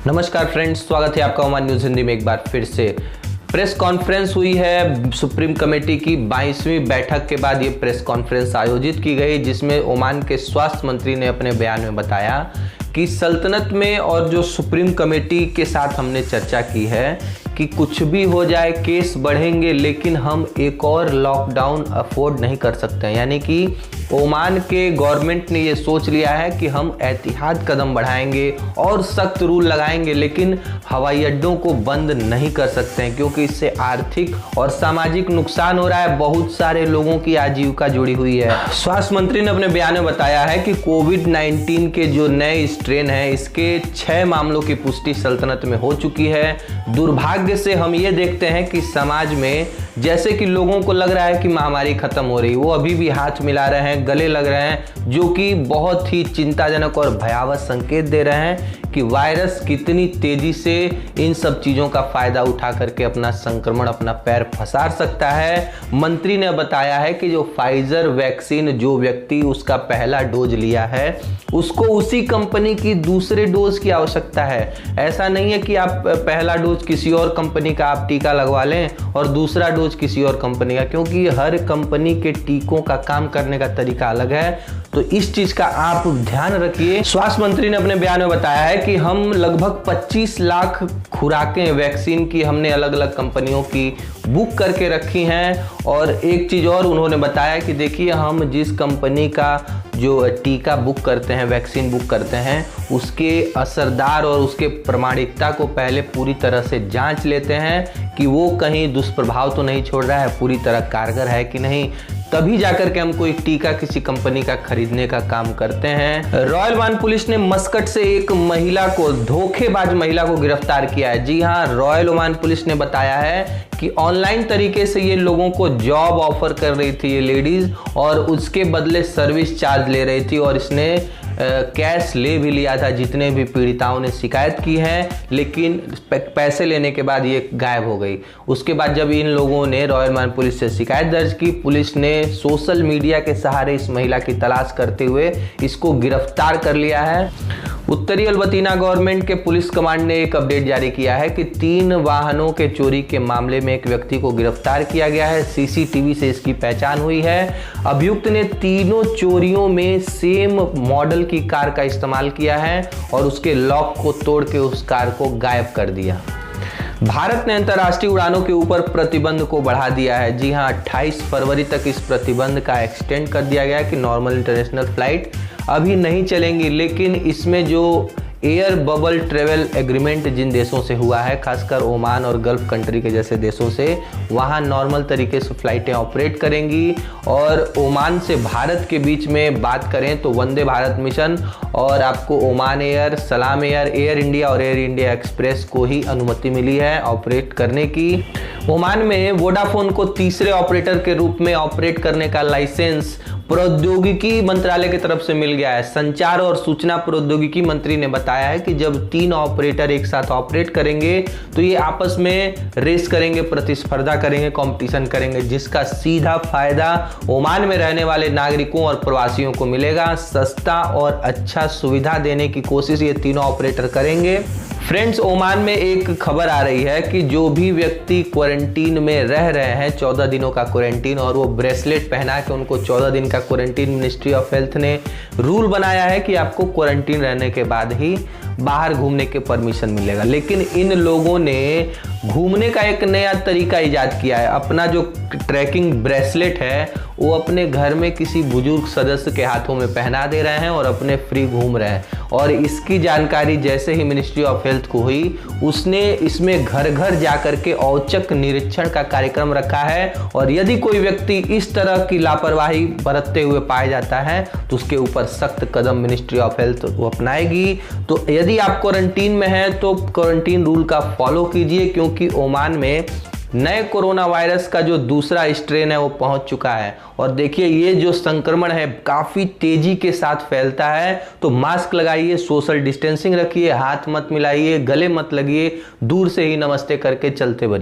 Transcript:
नमस्कार फ्रेंड्स, स्वागत है आपका ओमान न्यूज़ हिंदी में एक बार फिर से। प्रेस कॉन्फ्रेंस हुई है सुप्रीम कमेटी की 22वीं बैठक के बाद ये प्रेस कॉन्फ्रेंस आयोजित की गई, जिसमें ओमान के स्वास्थ्य मंत्री ने अपने बयान में बताया कि सल्तनत में और जो सुप्रीम कमेटी के साथ हमने चर्चा की है कि कुछ भी हो जाए, केस बढ़ेंगे, लेकिन हम एक और लॉकडाउन अफोर्ड नहीं कर सकते हैं। यानी कि ओमान के गवर्नमेंट ने ये सोच लिया है कि हम एहतियात कदम बढ़ाएंगे और सख्त रूल लगाएंगे, लेकिन हवाई अड्डों को बंद नहीं कर सकते हैं क्योंकि इससे आर्थिक और सामाजिक नुकसान हो रहा है। बहुत सारे लोगों की आजीविका जुड़ी हुई है। स्वास्थ्य मंत्री ने अपने बयान में बताया है कि कोविड-19 के जो नए स्ट्रेन है, इसके 6 मामलों की पुष्टि सल्तनत में हो चुकी है। दुर्भाग्य से हम ये देखते हैं कि समाज में जैसे कि लोगों को लग रहा है कि महामारी खत्म हो रही, वो अभी भी हाथ मिला रहे हैं, गले लग रहे हैं, जो कि बहुत ही चिंताजनक और भयावह संकेत दे रहे हैं कि वायरस कितनी तेजी से इन सब चीज़ों का फायदा उठा करके अपना संक्रमण, अपना पैर फंसा सकता है। मंत्री ने बताया है कि जो फाइजर वैक्सीन जो व्यक्ति उसका पहला डोज लिया है, उसको उसी कंपनी की दूसरे डोज की आवश्यकता है। ऐसा नहीं है कि आप पहला डोज किसी और कंपनी का आप टीका लगवा लें और दूसरा डोज किसी और कंपनी का, क्योंकि हर कंपनी के टीकों का काम करने का तरीका अलग है। तो इस चीज का आप ध्यान रखिए। स्वास्थ्य मंत्री ने अपने बयान में बताया है कि हम लगभग 25 लाख खुराकें वैक्सीन की हमने अलग अलग कंपनियों की बुक करके रखी हैं। और एक चीज और उन्होंने बताया कि देखिए, हम जिस कंपनी का जो टीका बुक करते हैं, वैक्सीन बुक करते हैं, उसके असरदार और उसके प्रमाणिकता को पहले पूरी तरह से जांच लेते हैं कि वो कहीं दुष्प्रभाव तो नहीं छोड़ रहा है, पूरी तरह कारगर है कि नहीं, तभी जाकर के हम कोई टीका किसी कंपनी का खरीदने का काम करते हैं। रॉयल ओमान पुलिस ने मस्कट से एक महिला को, धोखेबाज महिला को गिरफ्तार किया है। जी हाँ, रॉयल ओमान पुलिस ने बताया है कि ऑनलाइन तरीके से ये लोगों को जॉब ऑफर कर रही थी ये लेडीज, और उसके बदले सर्विस चार्ज ले रही थी, और इसने कैश ले भी लिया था। जितने भी पीड़िताओं ने शिकायत की है, लेकिन पैसे लेने के बाद ये गायब हो गई। उसके बाद जब इन लोगों ने रॉयल ओमान पुलिस से शिकायत दर्ज की, पुलिस ने सोशल मीडिया के सहारे इस महिला की तलाश करते हुए इसको गिरफ्तार कर लिया है। उत्तरी अल्बर्टीना गवर्नमेंट के पुलिस कमांड ने एक अपडेट जारी किया है कि 3 वाहनों के चोरी के मामले में एक व्यक्ति को गिरफ्तार किया गया है। सीसीटीवी से इसकी पहचान हुई है। अभियुक्त ने तीनों चोरियों में सेम मॉडल की कार का इस्तेमाल किया है और उसके लॉक को तोड़ के उस कार को गायब कर दिया। भारत ने अंतर्राष्ट्रीय उड़ानों के ऊपर प्रतिबंध को बढ़ा दिया है। जी हां, 28 फरवरी तक इस प्रतिबंध का एक्सटेंड कर दिया गया है कि नॉर्मल इंटरनेशनल फ्लाइट अभी नहीं चलेंगी, लेकिन इसमें जो एयर बबल ट्रेवल एग्रीमेंट जिन देशों से हुआ है, खासकर ओमान और गल्फ कंट्री के जैसे देशों से, वहाँ नॉर्मल तरीके से फ्लाइटें ऑपरेट करेंगी। और ओमान से भारत के बीच में बात करें तो वंदे भारत मिशन और आपको ओमान एयर, सलाम एयर, एयर इंडिया और एयर इंडिया एक्सप्रेस को ही अनुमति मिली है ऑपरेट करने की। ओमान में वोडाफोन को तीसरे ऑपरेटर के रूप में ऑपरेट करने का लाइसेंस प्रौद्योगिकी मंत्रालय की तरफ से मिल गया है। संचार और सूचना प्रौद्योगिकी मंत्री ने बताया है कि जब 3 ऑपरेटर एक साथ ऑपरेट करेंगे तो ये आपस में रेस करेंगे, प्रतिस्पर्धा करेंगे, कंपटीशन करेंगे, जिसका सीधा फायदा ओमान में रहने वाले नागरिकों और प्रवासियों को मिलेगा। सस्ता और अच्छा सुविधा देने की कोशिश ये तीनों ऑपरेटर करेंगे। फ्रेंड्स, ओमान में एक खबर आ रही है कि जो भी व्यक्ति क्वारंटीन में रह रहे हैं, 14 दिनों का क्वारंटीन, और वो ब्रेसलेट पहना के उनको 14 दिन का क्वारंटीन, मिनिस्ट्री ऑफ हेल्थ ने रूल बनाया है कि आपको क्वारंटीन रहने के बाद ही बाहर घूमने के परमिशन मिलेगा। लेकिन इन लोगों ने घूमने का एक नया तरीका इजाद किया है। अपना जो ट्रैकिंग ब्रेसलेट है वो अपने घर में किसी बुजुर्ग सदस्य के हाथों में पहना दे रहे हैं और अपने फ्री घूम रहे हैं। और इसकी जानकारी जैसे ही मिनिस्ट्री ऑफ हेल्थ को हुई, उसने इसमें घर घर जाकर के औचक निरीक्षण का कार्यक्रम रखा है, और यदि कोई व्यक्ति इस तरह की लापरवाही बरतते हुए पाया जाता है तो उसके ऊपर सख्त कदम मिनिस्ट्री ऑफ हेल्थ वो अपनाएगी। तो यदि आप क्वारंटीन में हैं तो क्वारंटीन रूल का फॉलो कीजिए, क्योंकि ओमान में नए कोरोना वायरस का जो दूसरा स्ट्रेन है वो पहुंच चुका है। और देखिए, ये जो संक्रमण है काफ़ी तेजी के साथ फैलता है। तो मास्क लगाइए, सोशल डिस्टेंसिंग रखिए, हाथ मत मिलाइए, गले मत लगिए, दूर से ही नमस्ते करके चलते बनिए।